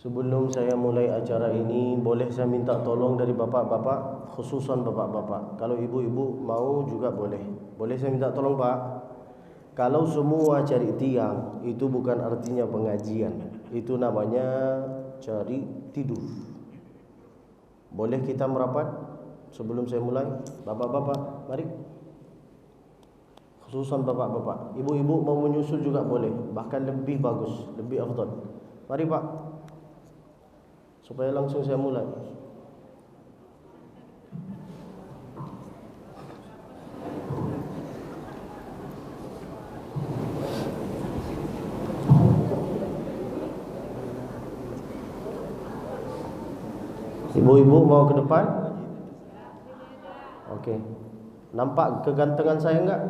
Sebelum saya mulai acara ini, boleh saya minta tolong dari bapak-bapak, khususan bapak-bapak. Kalau ibu-ibu mau juga boleh. Boleh saya minta tolong, Pak? Kalau semua cari tiang, itu bukan artinya pengajian. Itu namanya cari tidur. Boleh kita merapat sebelum saya mulai? Bapak-bapak, mari. Khususan bapak-bapak. Ibu-ibu mau menyusul juga boleh. Bahkan lebih bagus, lebih afdal. Mari, Pak. Supaya langsung saya mulai. Ibu-ibu mau ke depan? Okey. Nampak kegantengan saya enggak?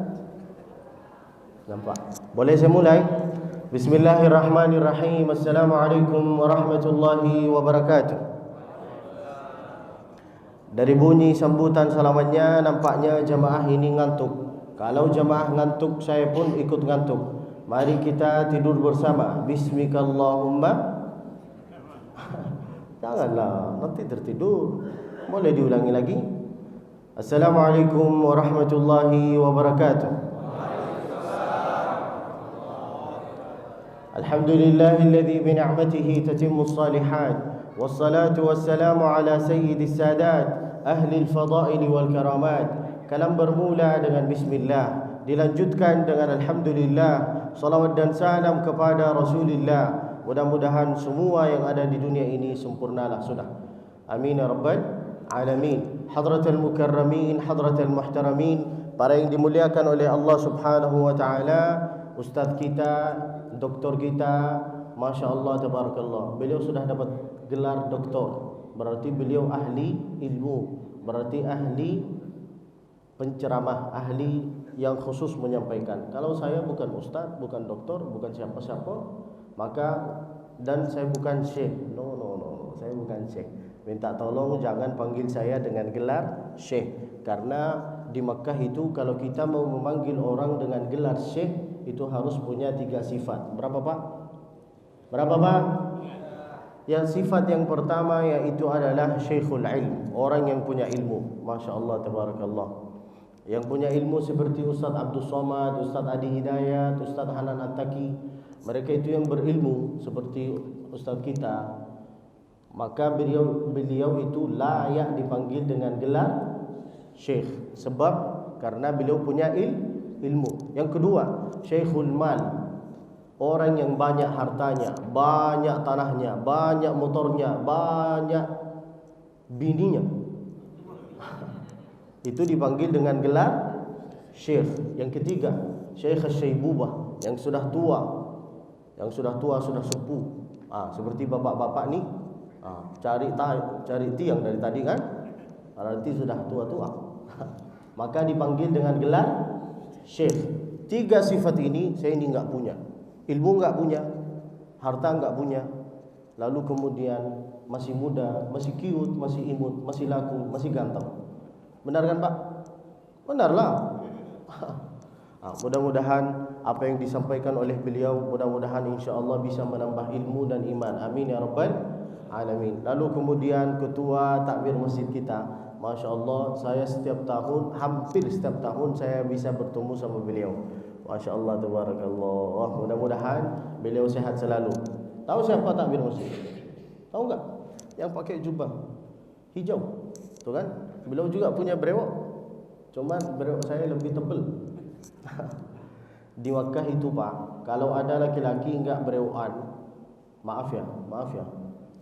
Nampak. Boleh saya mulai? Bismillahirrahmanirrahim. Assalamualaikum warahmatullahi wabarakatuh. Dari bunyi sambutan salamannya nampaknya jemaah ini ngantuk. Kalau jemaah ngantuk, saya pun ikut ngantuk. Mari kita tidur bersama. Bismikallahumma. Janganlah, nanti tertidur. Boleh diulangi lagi? Assalamualaikum warahmatullahi wabarakatuh. Alhamdulillahilladzi bi ni'matihi tatimmus salihat. Wassalatu wassalamu ala sayyidis sadat ahli al-fadail wal karamat. Kalam bermula dengan bismillah, dilanjutkan dengan alhamdulillah. Salawat dan salam kepada Rasulullah. Mudah-mudahan semua yang ada di dunia ini sempurnalah sudah. Amin ya rabbal alamin. Hadratul mukarramin, hadratul muhtaramin, para yang dimuliakan oleh Allah Subhanahu wa taala, ustaz kita, doktor kita, Masya Allah, tabarakallah. Beliau sudah dapat gelar doktor. Berarti beliau ahli ilmu. Berarti ahli penceramah, ahli yang khusus menyampaikan. Kalau saya bukan ustaz, bukan doktor, bukan siapa-siapa, maka dan saya bukan syekh. No, saya bukan syekh. Minta tolong jangan panggil saya dengan gelar syekh. Karena di Makkah itu kalau kita mau memanggil orang dengan gelar syekh, itu harus punya 3 sifat. Berapa, Pak? Berapa, Pak? Yang sifat yang pertama yaitu adalah syekhul ilm, orang yang punya ilmu. Masya Allah, tabarakallah. Yang punya ilmu seperti Ustaz Abdul Somad, Ustaz Adi Hidayat, Ustaz Hanan At-Taki. Mereka itu yang berilmu seperti Ustaz kita. Maka beliau itu layak dipanggil dengan gelar syekh. Sebab karena beliau punya ilmu. Yang kedua, syekhul mal, orang yang banyak hartanya, banyak tanahnya, banyak motornya, banyak bininya. Itu dipanggil dengan gelar syekh. Yang ketiga, syekh syaibubah, yang sudah tua. Yang sudah tua, sudah sepuh. Seperti bapak-bapak ni, cari tiang dari tadi kan? Berarti sudah tua-tua. Maka dipanggil dengan gelar syekh. 3 sifat ini saya ini enggak punya. Ilmu enggak punya, harta enggak punya. Lalu kemudian masih muda, masih cute, masih imut, masih laku, masih ganteng. Benar kan, Pak? Benarlah. Mudah-mudahan apa yang disampaikan oleh beliau, mudah-mudahan insya-Allah bisa menambah ilmu dan iman. Amin ya rabbal alamin. Lalu kemudian ketua takmir masjid kita, Masya Allah, saya setiap tahun, hampir setiap tahun saya bisa bertemu sama beliau. Masya Allah, tabarakallah. Mudah-mudahan beliau sehat selalu. Tahu siapa takmir masjid? Tahu enggak? Yang pakai jubah hijau, tu kan? Beliau juga punya brewok. Cuman brewok saya lebih tebal. Di Makkah itu, Pak, kalau ada laki-laki enggak berewokan, maaf ya,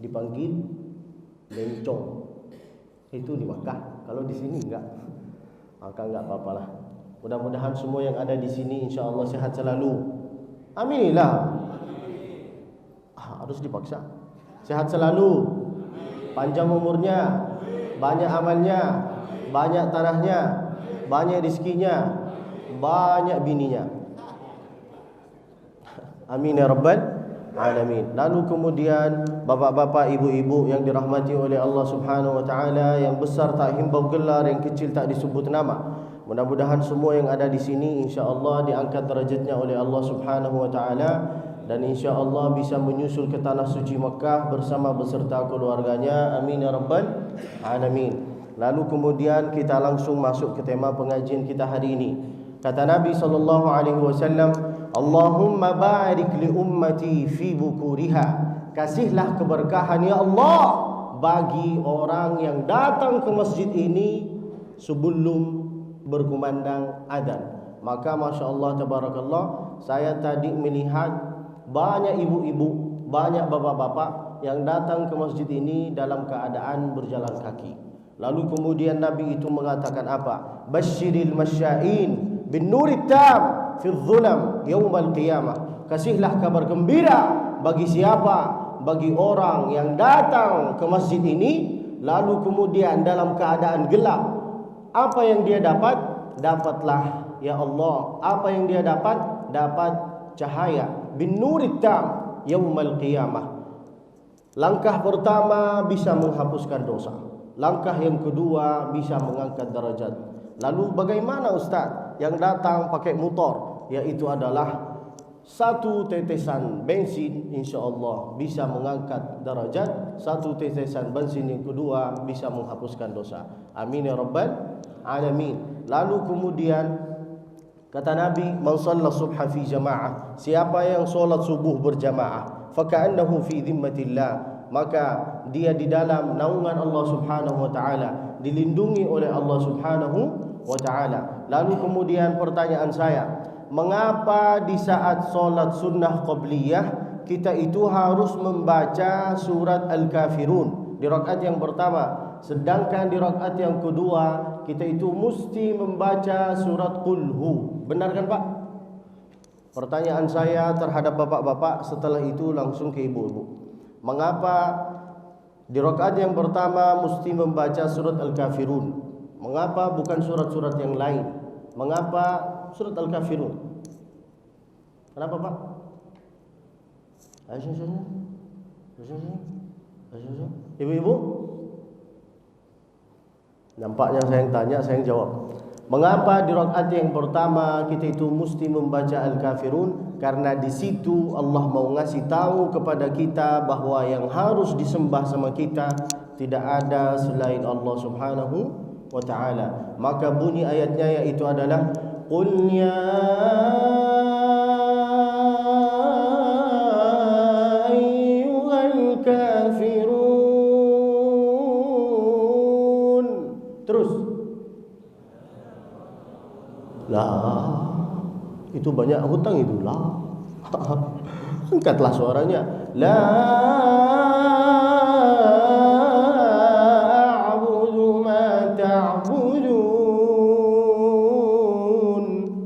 dipanggil lencong. Itu di Makkah. Kalau di sini enggak, maka enggak apa-apalah. Mudah-mudahan semua yang ada di sini insya-Allah sehat selalu. Aminillah. Harus dipaksa. Sehat selalu. Panjang umurnya, banyak amalnya, banyak tanahnya, banyak rezekinya, banyak bininya. Amin ya rabbal alamin. Lalu kemudian bapak-bapak, ibu-ibu yang dirahmati oleh Allah Subhanahu wa taala, yang besar tak himbau gelar, yang kecil tak disebut nama. Mudah-mudahan semua yang ada di sini insya-Allah diangkat derajatnya oleh Allah Subhanahu wa taala dan insya-Allah bisa menyusul ke tanah suci Mekah bersama beserta keluarganya. Amin ya rabbal alamin. Lalu kemudian kita langsung masuk ke tema pengajian kita hari ini. Kata Nabi sallallahu alaihi wasallam, Allahumma barik li ummati fi bukuriha. Kasihlah keberkahan ya Allah bagi orang yang datang ke masjid ini sebelum berkumandang adzan. Maka masya-Allah tabarakallah, saya tadi melihat banyak ibu-ibu, banyak bapak-bapak yang datang ke masjid ini dalam keadaan berjalan kaki. Lalu kemudian Nabi itu mengatakan apa? Basyiril masya'in bin nurit tam fi dhulam yaumal qiyamah. Kasihlah kabar gembira bagi siapa? Bagi orang yang datang ke masjid ini lalu kemudian dalam keadaan gelap. Apa yang dia dapat? Dapatlah ya Allah, apa yang dia dapat? Dapat cahaya bin nurit tam yaumal qiyamah. Langkah pertama bisa menghapuskan dosa. Langkah yang kedua bisa mengangkat derajat. Lalu bagaimana Ustaz? Yang datang pakai motor, yaitu adalah satu tetesan bensin insya-Allah bisa mengangkat derajat. Satu tetesan bensin yang kedua bisa menghapuskan dosa. Amin ya rabbal alamin. Lalu kemudian kata Nabi, man shalla subha fi jamaah, siapa yang solat subuh berjamaah, faka'annahu fi dhimmatillah, maka dia di dalam naungan Allah Subhanahu wa taala, dilindungi oleh Allah Subhanahu wa taala. Lalu kemudian pertanyaan saya, mengapa di saat solat sunnah qabliyah kita itu harus membaca surat Al-Kafirun di rakaat yang pertama, sedangkan di rakaat yang kedua kita itu mesti membaca surat Qul Hu? Benar kan Pak? Pertanyaan saya terhadap bapak-bapak, setelah itu langsung ke ibu-ibu. Mengapa di rakaat yang pertama mesti membaca surat Al-Kafirun? Mengapa bukan surat-surat yang lain? Mengapa surat Al-Kafirun? Kenapa Pak? Ibu-ibu? Nampaknya saya yang tanya, saya yang jawab. Mengapa di rakaat yang pertama kita itu mesti membaca Al-Kafirun? Karena di situ Allah mau ngasih tahu kepada kita bahwa yang harus disembah sama kita tidak ada selain Allah Subhanahu wa taala. Maka bunyi ayatnya yaitu adalah Qul ya ayyuhal kafirun. Terus lah, itu banyak hutang itu lah. Angkatlah suaranya. La a'budu ma ta'budun.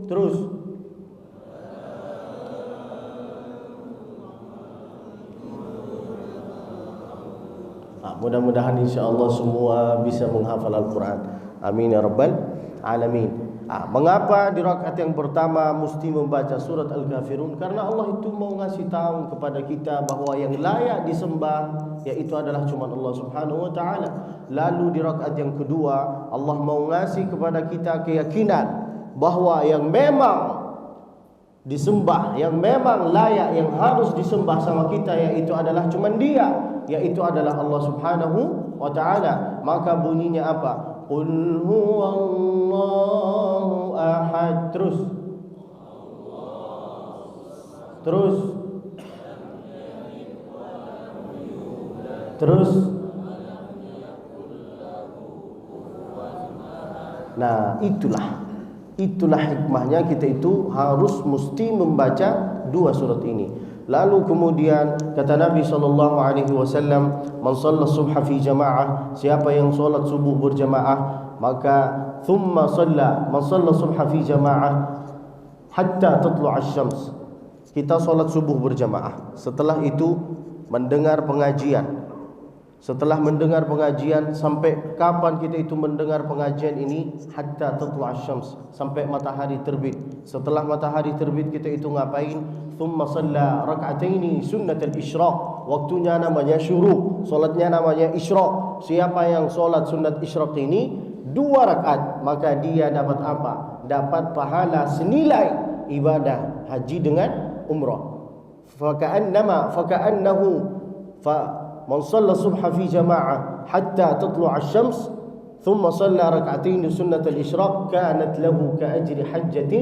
Terus mudah-mudahan insya-Allah semua bisa menghafal Al-Quran. Amin ya rabbal alamin. Mengapa di rakaat yang pertama mesti membaca surat Al-Kafirun? Karena Allah itu mau ngasih tahu kepada kita bahwa yang layak disembah yaitu adalah cuma Allah Subhanahu wa taala. Lalu di rakaat yang kedua Allah mau ngasih kepada kita keyakinan bahwa yang memang disembah, yang memang layak, yang harus disembah sama kita yaitu adalah cuma Dia, yaitu adalah Allah Subhanahu wa taala. Maka bunyinya apa? Qul huwallahu ahad. Terus nah itulah hikmahnya kita itu harus mesti membaca dua surat ini. Lalu kemudian kata Nabi SAW, man shalla subha fi jamaah, siapa yang solat subuh berjamaah, maka thumma man shalla subha fi jamaah hatta tatlu'a asy-syams. Kita solat subuh berjamaah, setelah itu mendengar pengajian. Setelah mendengar pengajian, sampai kapan kita itu mendengar pengajian ini? Hatta tatlu'a asy-syams, sampai matahari terbit. Setelah matahari terbit kita itu ngapain? Thumma shalla rak'ataini sunnatul isyraq. Waktunya namanya syuruk, salatnya namanya isyraq. Siapa yang salat sunat isyraq ini 2 rakaat, maka dia dapat apa? Dapat pahala senilai ibadah haji dengan umrah. فكأنه فمن صلى الصبح في جماعة حتى تطلع الشمس ثم صلى ركعتين سنة الإشراق كانت له كأجر حجة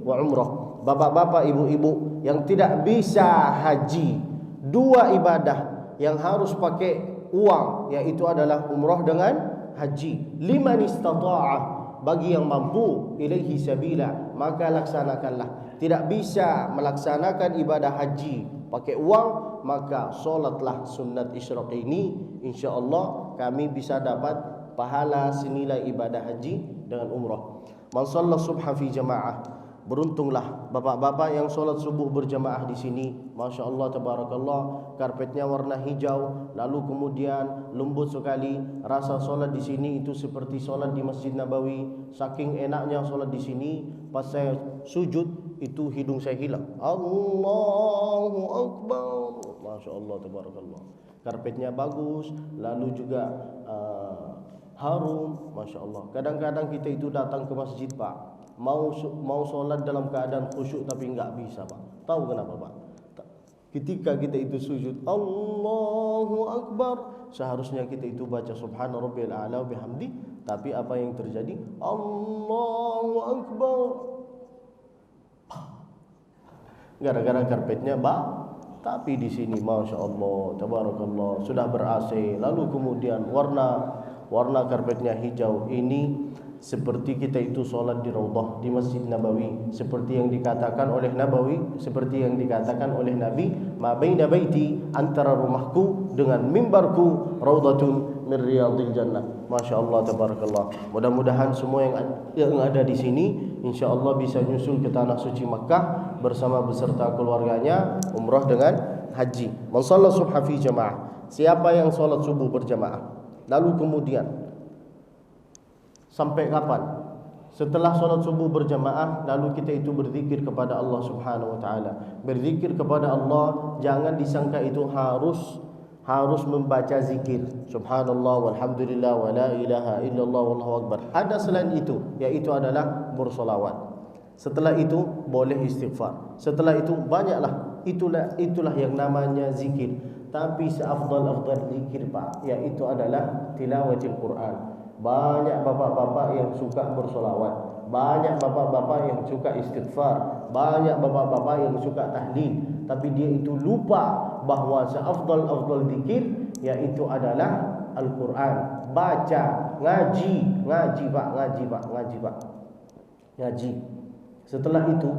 وعمرة. Bapak-bapak, ibu-ibu yang tidak bisa haji, dua ibadah yang harus pakai uang, yaitu adalah umrah dengan haji. Liman istata'a, bagi yang mampu, ilaihi sabila, maka laksanakanlah. Tidak bisa melaksanakan ibadah haji pakai uang, maka solatlah sunat isyraq ini. InsyaAllah kami bisa dapat pahala senilai ibadah haji dengan umrah. Man shalla subha fi jamaah, beruntunglah bapak-bapak yang solat subuh berjamaah di sini. Masya Allah, tabarakallah, karpetnya warna hijau, lalu kemudian lembut sekali. Rasa solat di sini itu seperti solat di Masjid Nabawi. Saking enaknya solat di sini, pas saya sujud itu hidung saya hilang. Allahu Akbar. Masya Allah, tabarakallah. Karpetnya bagus, lalu juga harum. Masya Allah. Kadang-kadang kita itu datang ke masjid, Pak, mau solat dalam keadaan khusyuk tapi enggak bisa, Pak. Tahu kenapa, Pak? Ketika kita itu sujud Allahu Akbar, seharusnya kita itu baca subhana rabbiyal a'la wa bihamdi, tapi apa yang terjadi? Allahu Akbar. Gara-gara karpetnya, Pak. Tapi di sini Masya Allah, tabarakallah, sudah ber-AC, lalu kemudian warna karpetnya hijau. Ini seperti kita itu solat di Raudhah, di Masjid Nabawi, seperti yang dikatakan oleh Nabawi, seperti yang dikatakan oleh Nabi, ma baina baiti, antara rumahku dengan mimbarku raudhatun min riyadil jannah. Masya Allah, tabarakallah. Mudah-mudahan semua yang ada di sini insya Allah bisa nyusul ke tanah suci Makkah bersama beserta keluarganya, umrah dengan haji. Man shalla subha fi jamaah, siapa yang solat subuh berjamaah, lalu kemudian sampai kapan? Setelah solat subuh berjamaah, lalu kita itu berzikir kepada Allah Subhanahu wa taala. Berzikir kepada Allah, jangan disangka itu harus membaca zikir subhanallah walhamdulillah wa la ilaha illallah wallahu akbar. Ada selain itu, yaitu adalah bersolawat. Setelah itu boleh istighfar. Setelah itu banyaklah, itulah yang namanya zikir. Tapi seafdal zikir, Pak, yaitu adalah tilawatil Quran. Banyak bapak-bapak yang suka bersolawat, banyak bapak-bapak yang suka istighfar, banyak bapak-bapak yang suka tahlil, tapi dia itu lupa bahawa seafdal zikir yaitu adalah Al-Quran. Baca, ngaji Pak. Setelah itu,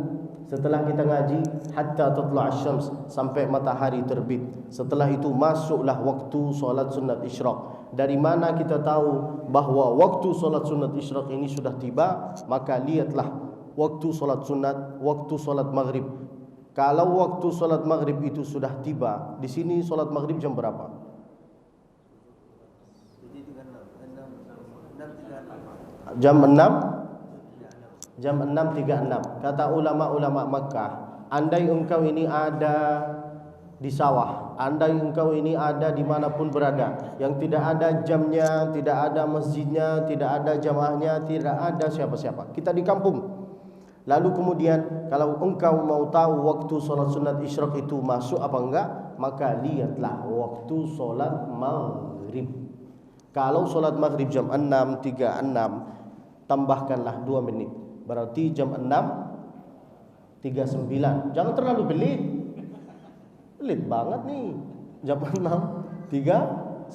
setelah kita ngaji hatta tatla' asy-syams, sampai matahari terbit. Setelah itu masuklah waktu solat sunat isyraq. Dari mana kita tahu bahawa waktu solat sunat isyraq ini sudah tiba? Maka lihatlah waktu solat sunat, waktu solat maghrib. Kalau waktu solat maghrib itu sudah tiba, di sini solat maghrib jam berapa? Jam 6. Jam 6.36. Kata ulama-ulama Makkah, andai engkau ini ada di sawah, andai engkau ini ada dimanapun berada, yang tidak ada jamnya, tidak ada masjidnya, tidak ada jamaahnya, tidak ada siapa-siapa, kita di kampung. Lalu kemudian kalau engkau mau tahu waktu solat sunat isyraq itu masuk apa enggak, maka lihatlah waktu solat maghrib. Kalau solat maghrib jam 6.36, tambahkanlah 2 menit, berarti jam 6.39. Jangan terlalu pelit banget nih. Jam 6.39,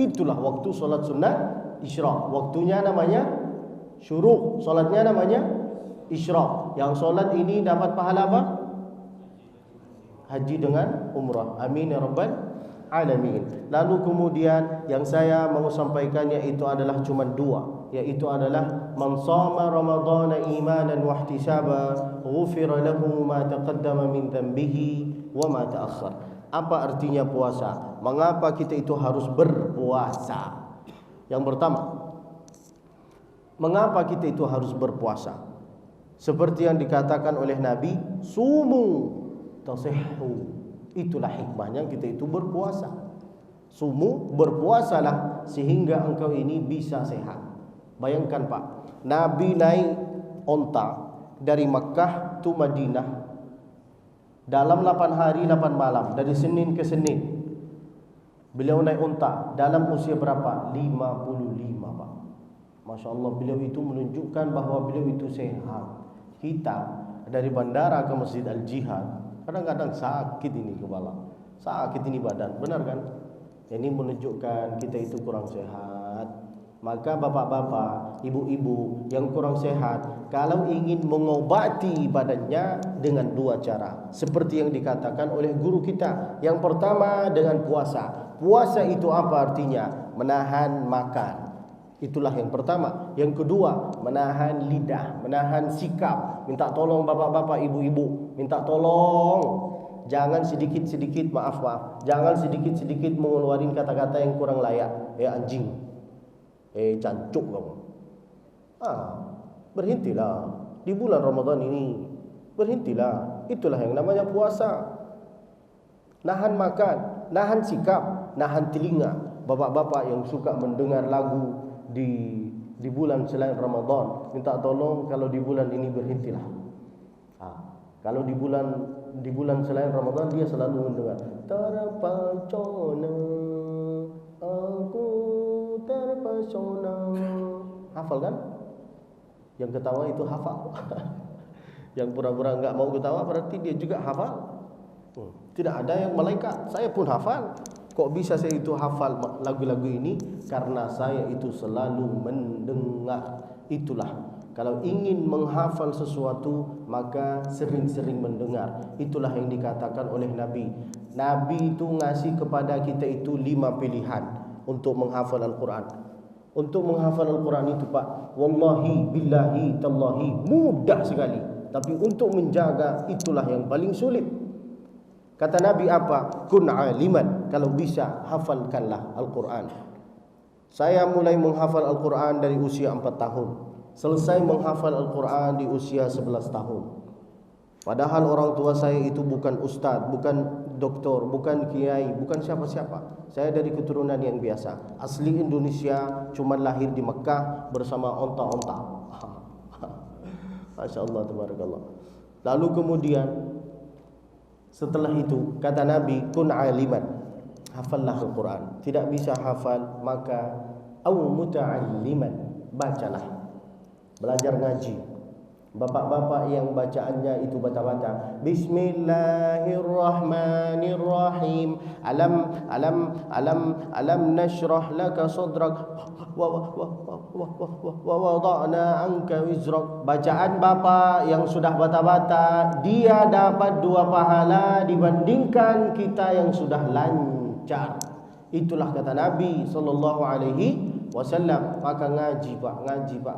itulah waktu solat sunat isyraq. Waktunya namanya syuruq, solatnya namanya isyraq. Yang solat ini dapat pahala apa? Haji dengan umrah. Amin ya rabbal alamin. Lalu kemudian yang saya mau sampaikan yaitu adalah cuma 2, yaitu adalah man shama ramadhana imanan wa ihtisaba ghufira lahu ma taqaddama min dhanbihi wa ma ta'akhkhar. Apa artinya puasa? Mengapa kita itu harus berpuasa? Yang pertama, mengapa kita itu harus berpuasa? Seperti yang dikatakan oleh Nabi, sumu tasihhu. Itulah hikmahnya kita itu berpuasa. Sumu, berpuasalah sehingga engkau ini bisa sehat. Bayangkan Pak, Nabi naik onta dari Makkah ke Madinah dalam 8 hari 8 malam, dari Senin ke Senin. Beliau naik unta dalam usia berapa? 55, Pak. Masya Allah, beliau itu menunjukkan bahawa beliau itu sehat. Kita dari bandara ke Masjid Al-Jihad kadang-kadang sakit ini kepala, sakit ini badan, benar kan? Ini menunjukkan kita itu kurang sehat. Maka bapak-bapak, ibu-ibu yang kurang sehat, kalau ingin mengobati badannya dengan 2 cara, seperti yang dikatakan oleh guru kita. Yang pertama dengan puasa. Puasa itu apa artinya? Menahan makan. Itulah yang pertama. Yang kedua, menahan lidah, menahan sikap. Minta tolong bapak-bapak, ibu-ibu, minta tolong. Jangan sedikit-sedikit, maaf, jangan sedikit-sedikit mengeluarkan kata-kata yang kurang layak. Anjing, cancuk kamu. Berhentilah di bulan Ramadan ini. Berhentilah. Itulah yang namanya puasa. Nahan makan, nahan sikap, nahan telinga. Bapak-bapak yang suka mendengar lagu di bulan selain Ramadan, minta tolong kalau di bulan ini berhentilah. Kalau di bulan selain Ramadan dia selalu mendengar terpesona, aku terpesona. Hafal kan? Yang ketawa itu hafal. Yang pura-pura enggak mau ketawa berarti dia juga hafal. Tidak ada yang malaikat. Saya pun hafal. Kok bisa saya itu hafal lagu-lagu ini? Karena saya itu selalu mendengar. Itulah, kalau ingin menghafal sesuatu maka sering-sering mendengar. Itulah yang dikatakan oleh Nabi. Nabi itu ngasih kepada kita itu 5 pilihan untuk menghafal Al-Quran. Untuk menghafal Al-Quran itu, Pak, wallahi billahi tallahi mudah sekali. Tapi untuk menjaga itulah yang paling sulit. Kata Nabi apa? Kun aliman. Kalau bisa, hafalkanlah Al-Quran. Saya mulai menghafal Al-Quran dari usia 4 tahun. Selesai menghafal Al-Quran di usia 11 tahun. Padahal orang tua saya itu bukan ustaz, bukan doktor, bukan kiai, bukan siapa-siapa. Saya dari keturunan yang biasa. Asli Indonesia, cuma lahir di Mekah bersama onta-onta. Masya Allah, tabarakallah. Lalu kemudian setelah itu kata Nabi, kun aliman, hafallah Al-Quran. Tidak bisa hafal maka au muta'alliman, bacalah, belajar ngaji. Bapak-bapak yang bacaannya itu baca-baca Bismillahirrahmanirrahim, alam nashrah laka sadrak wa wada'na anka wizrak. Bacaan bapak yang sudah bata-bata, dia dapat 2 pahala dibandingkan kita yang sudah lancar. Itulah kata Nabi sallallahu alaihi wasallam. Maka ngaji, Pak, ngaji, Pak.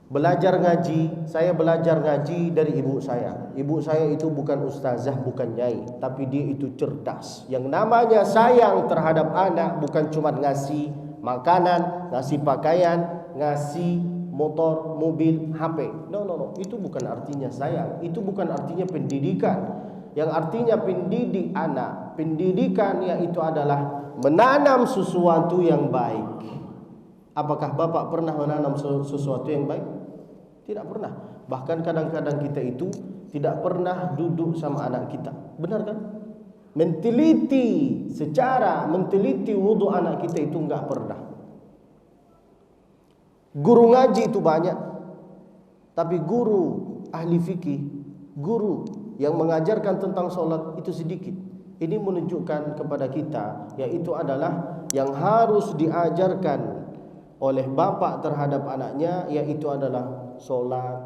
Belajar ngaji, saya belajar ngaji dari ibu saya. Ibu saya itu bukan ustazah, bukan nyai, tapi dia itu cerdas. Yang namanya sayang terhadap anak bukan cuma ngasih makanan, ngasih pakaian, ngasih motor, mobil, HP. No. Itu bukan artinya sayang. Itu bukan artinya pendidikan. Yang artinya pendidik anak, pendidikan yaitu adalah menanam sesuatu yang baik. Apakah Bapak pernah menanam sesuatu yang baik? Tidak pernah. Bahkan kadang-kadang kita itu tidak pernah duduk sama anak kita. Benar kan? Menteliti wudu anak kita itu enggak pernah. Guru ngaji itu banyak, tapi guru ahli fikih, guru yang mengajarkan tentang sholat itu sedikit. Ini menunjukkan kepada kita, yaitu adalah yang harus diajarkan oleh bapak terhadap anaknya, yaitu adalah sholat,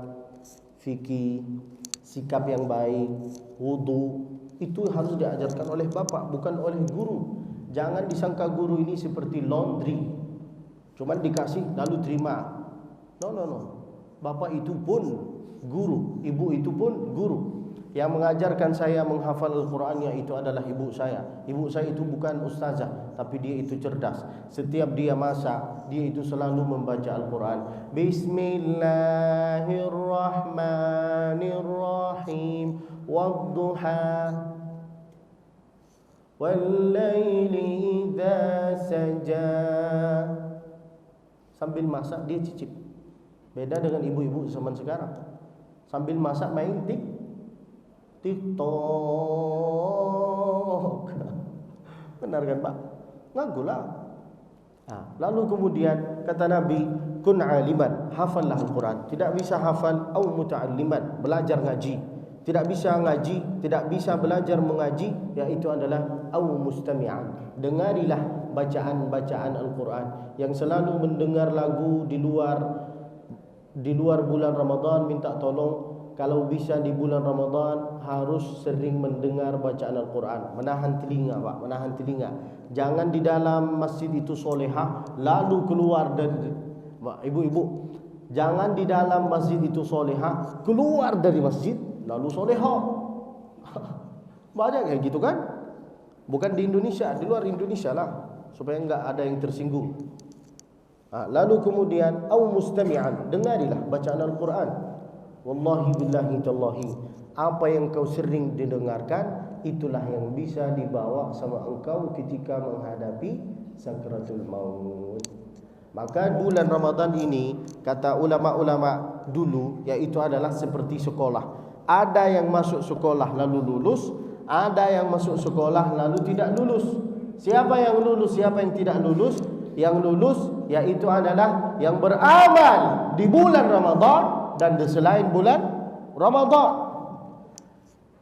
fikih, sikap yang baik, wudu. Itu harus diajarkan oleh bapak, bukan oleh guru. Jangan disangka guru ini seperti laundry, cuman dikasih lalu terima. No. Bapak itu pun guru, ibu itu pun guru. Yang mengajarkan saya menghafal Al-Quran itu adalah ibu saya. Ibu saya itu bukan ustazah, tapi dia itu cerdas. Setiap dia masak, dia itu selalu membaca Al-Quran. Bismillahirrahmanirrahim, wadduha, wallaili idza saja. Sambil masak dia cicip. Beda dengan ibu-ibu zaman sekarang. sambil masak main TikTok. Benar kan Pak? Ngagulah. Lalu kemudian kata Nabi, kun aliman, hafallah Al-Quran. Tidak bisa hafal, au muta'alliman, belajar ngaji. Tidak bisa ngaji, tidak bisa belajar mengaji, yaitu adalah au mustami'an. Dengarilah bacaan-bacaan Al-Quran. Yang selalu mendengar lagu di luar bulan Ramadan, minta tolong kalau bisa di bulan Ramadan harus sering mendengar bacaan Al-Quran. Menahan telinga Pak, menahan telinga. Jangan di dalam masjid itu solehah lalu keluar dari ibu-ibu. Jangan di dalam masjid itu solehah keluar dari masjid lalu solehah. Banyak kayak gitu kan? Bukan di Indonesia, di luar Indonesia lah, supaya enggak ada yang tersinggung. Lalu kemudian au mustami'an, dengarilah bacaan Al-Quran. Wallahi billahi tallahi, apa yang kau sering didengarkan itulah yang bisa dibawa sama engkau ketika menghadapi sakratul maut. Maka bulan Ramadan ini kata ulama-ulama dulu yaitu adalah seperti sekolah. Ada yang masuk sekolah lalu lulus, ada yang masuk sekolah lalu tidak lulus. Siapa yang lulus, siapa yang tidak lulus? Yang lulus yaitu adalah yang beramal di bulan Ramadan dan di selain bulan Ramadan.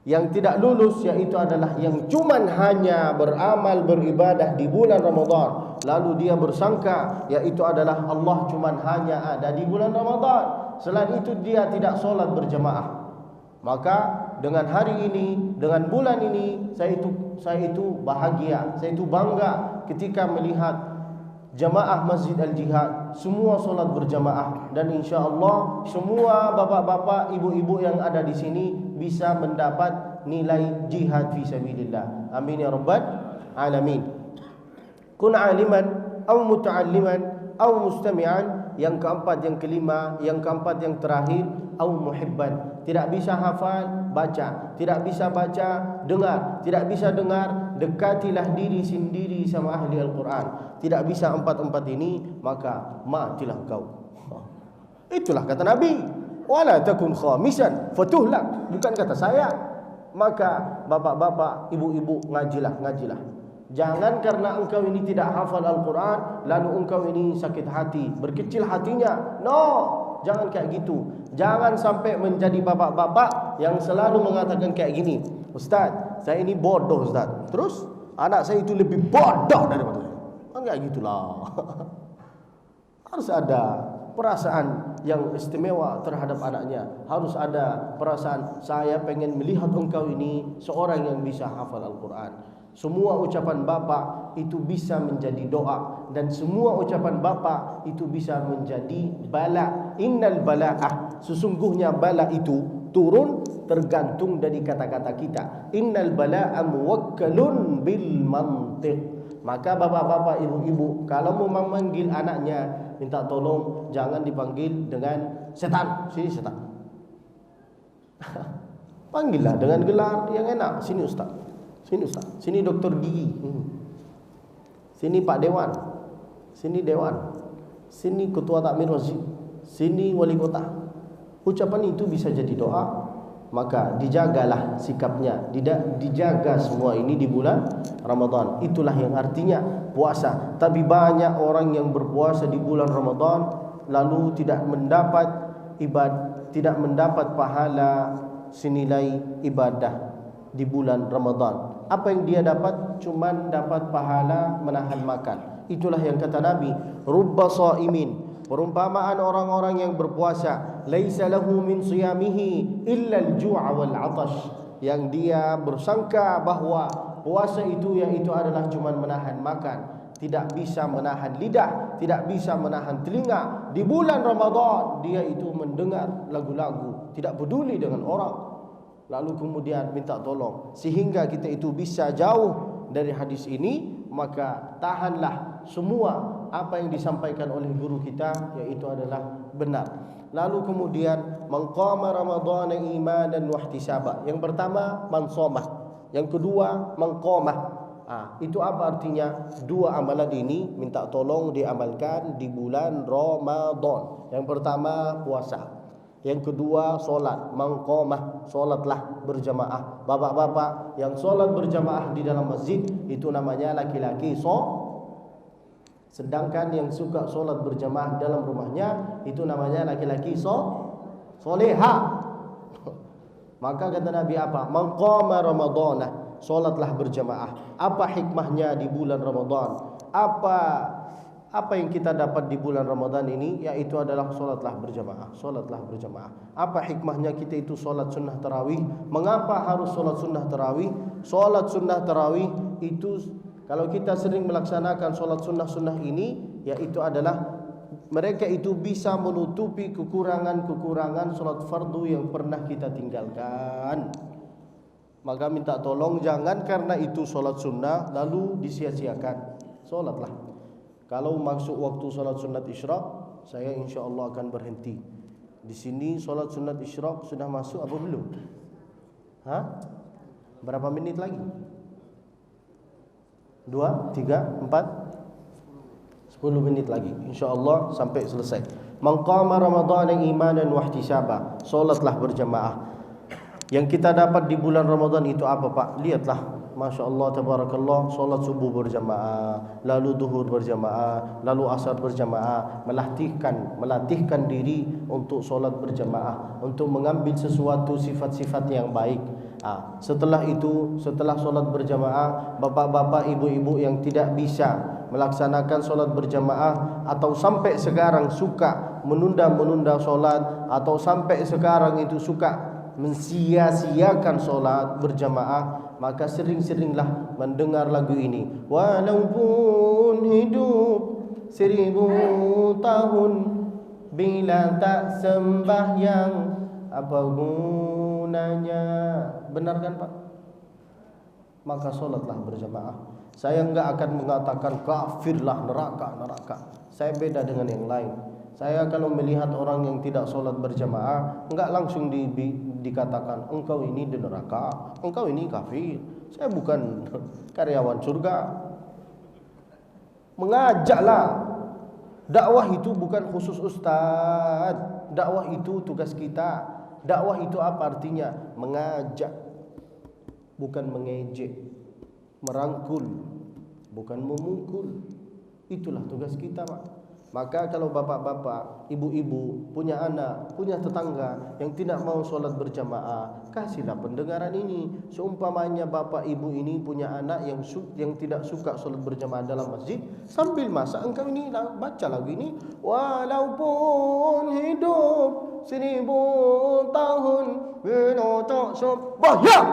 Yang tidak lulus yaitu adalah yang cuman hanya beramal beribadah di bulan Ramadan, lalu dia bersangka yaitu adalah Allah cuman hanya ada di bulan Ramadan, selain itu dia tidak solat berjamaah. Maka dengan hari ini, dengan bulan ini, saya itu bahagia, saya itu bangga ketika melihat jamaah Masjid Al-Jihad semua solat berjamaah, dan insya-Allah semua bapak-bapak, ibu-ibu yang ada di sini bisa mendapat nilai jihad fi sabilillah. Amin ya rabbal alamin. Kun aliman aw muta'alliman aw mustami'an. Yang keempat, yang kelima, yang keempat, yang terakhir, au muhibban. Tidak bisa hafal, baca. Tidak bisa baca, dengar. Tidak bisa dengar, dekatilah diri sendiri sama ahli Al-Quran. Tidak bisa empat-empat ini, maka matilah kau. Itulah kata Nabi, wala takun khamisan fatuhlak. Bukan kata saya. Maka bapak-bapak, ibu-ibu, ngajilah. Jangan karena engkau ini tidak hafal Al-Quran lalu engkau ini sakit hati, berkecil hatinya. No, jangan kayak gitu. Jangan sampai menjadi bapak-bapak yang selalu mengatakan kayak gini, Ustaz, saya ini bodoh Ustaz, terus anak saya itu lebih bodoh daripada saya. Enggak gitulah. Harus ada perasaan yang istimewa terhadap anaknya. Harus ada perasaan, saya pengen melihat engkau ini seorang yang bisa hafal Al-Quran. Semua ucapan bapak itu bisa menjadi doa, dan semua ucapan bapak itu bisa menjadi bala. Innal bala'ah, sesungguhnya bala itu turun tergantung dari kata-kata kita. Innal bala'a muwakkalun bil mantiq. Maka bapak-bapak, ibu-ibu, kalau mau memanggil anaknya, minta tolong jangan dipanggil dengan setan. Sini setan. Panggillah dengan gelar yang enak. Sini Ustaz. Sini Ustaz, sini dokter gigi, sini Pak Dewan, sini Dewan, sini ketua takmir masjid, sini wali kota. Ucapan itu bisa jadi doa. Maka dijagalah sikapnya, dijaga semua ini di bulan Ramadan. Itulah yang artinya puasa. Tapi banyak orang yang berpuasa di bulan Ramadan lalu tidak mendapat pahala senilai ibadah di bulan Ramadan. Apa yang dia dapat? Cuman dapat pahala menahan makan. Itulah yang kata Nabi, rubba shaimin, perumpamaan orang-orang yang berpuasa, laisa lahu min siyamihi illa al-ju'a wal 'atash, yang dia bersangka bahwa puasa itu yaitu adalah cuman menahan makan, tidak bisa menahan lidah, tidak bisa menahan telinga. Di bulan Ramadan dia itu mendengar lagu-lagu, tidak peduli dengan orang. Lalu kemudian minta tolong sehingga kita itu bisa jauh dari hadis ini. Maka tahanlah semua apa yang disampaikan oleh guru kita, yaitu adalah benar. Lalu kemudian maqama ramadhana imanan wa ihtisaba. Yang pertama mansomah, yang kedua maqamah. Itu apa artinya? Dua amalan ini minta tolong diamalkan di bulan Ramadan. Yang pertama puasa, Yang kedua, solat mangqamah, solatlah berjamaah. Bapak-bapak yang solat berjamaah di dalam masjid itu namanya laki-laki sedangkan yang suka solat berjamaah dalam rumahnya itu namanya laki-laki soleha. Maka kata Nabi apa? Mangqama Ramadhanah, solatlah berjamaah. Apa hikmahnya di bulan Ramadan? Apa yang kita dapat di bulan Ramadan ini? Yaitu adalah solatlah berjamaah. Solatlah berjamaah. Apa hikmahnya kita itu solat sunnah tarawih? Mengapa harus solat sunnah tarawih? Solat sunnah tarawih itu kalau kita sering melaksanakan solat sunnah ini, yaitu adalah mereka itu bisa menutupi kekurangan-kekurangan solat fardu yang pernah kita tinggalkan. Maka minta tolong jangan karena itu solat sunnah lalu disia-siakan. Solatlah. Kalau masuk waktu solat sunat isyraq, saya insya Allah akan berhenti. Di sini solat sunat isyraq sudah masuk apa belum? Hah? Berapa menit lagi? 2, 3, 4, 10 menit lagi. Insya Allah sampai selesai. Man qama Ramadhana imanan wa ihtisaba, solatlah berjamaah. Yang kita dapat di bulan Ramadan itu apa, Pak? Lihatlah. Masya Allah, tabarakallah, solat subuh berjamaah, lalu duhur berjamaah, lalu asar berjamaah, melatihkan diri untuk solat berjamaah, untuk mengambil sesuatu sifat-sifat yang baik. Setelah itu, setelah solat berjamaah, bapak-bapak, ibu-ibu yang tidak bisa melaksanakan solat berjamaah atau sampai sekarang suka menunda-menunda solat, atau sampai sekarang itu suka mensia-siakan solat berjamaah, maka sering-seringlah mendengar lagu ini. Walaupun hidup 1000 tahun bila tak sembahyang, apa gunanya? Benar kan, Pak? Maka solatlah berjamaah. Saya enggak akan mengatakan kafirlah, neraka. Saya beda dengan yang lain. Saya kalau melihat orang yang tidak solat berjamaah, enggak langsung dikatakan engkau ini di neraka, engkau ini kafir. Saya bukan karyawan surga. Mengajaklah. Dakwah itu bukan khusus ustaz. Dakwah itu tugas kita. Dakwah itu apa artinya? Mengajak, bukan mengejek. Merangkul, bukan memukul. Itulah tugas kita, Pak. Maka kalau bapak-bapak, ibu-ibu punya anak, punya tetangga yang tidak mau solat berjamaah, kasihlah pendengaran ini. Seumpamanya bapak ibu ini punya anak yang tidak suka solat berjamaah dalam masjid, sambil masak engkau ini baca lagu ini. Walaupun hidup 1000 tahun bila tak sembahyang,